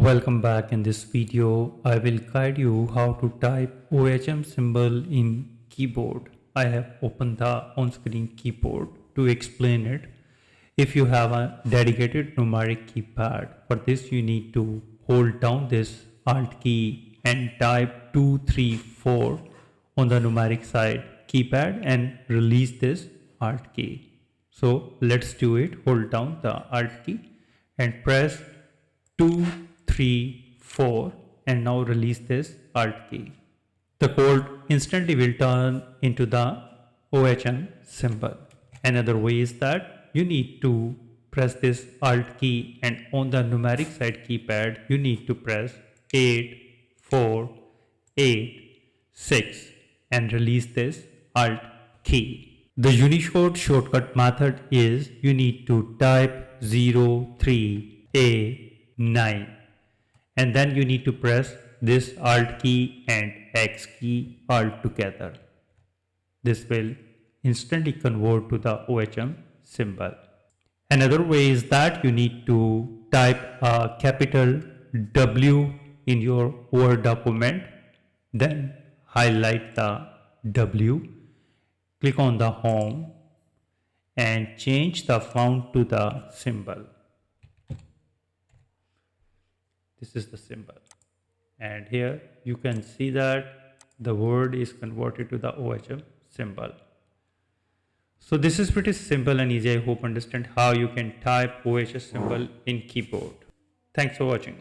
Welcome back. In this video, I will guide you how to type OHM symbol in keyboard. I have opened the on-screen keyboard to explain it. If you have a dedicated numeric keypad, for this you need to hold down this Alt key and type 234 on the numeric side keypad and release this Alt key. So let's do it. Hold down the Alt key and press 2, 3, 4 and now release this Alt key. The code instantly will turn into the OHM symbol. Another way is that you need to press this Alt key and on the numeric side keypad you need to press 8, 4, 8, 6 and release this Alt key. The Unicode shortcut method is you need to type 03A9 and then you need to press this Alt key and X key all together. This will instantly convert to the OHM symbol. Another way is that you need to type a capital W in your Word document, then highlight the W, click on the home and change the font to the symbol. This is the symbol, and here you can see that the word is converted to the OHM symbol. So this is pretty simple and easy. I hope you understand how you can type OHM symbol in keyboard. Thanks for watching.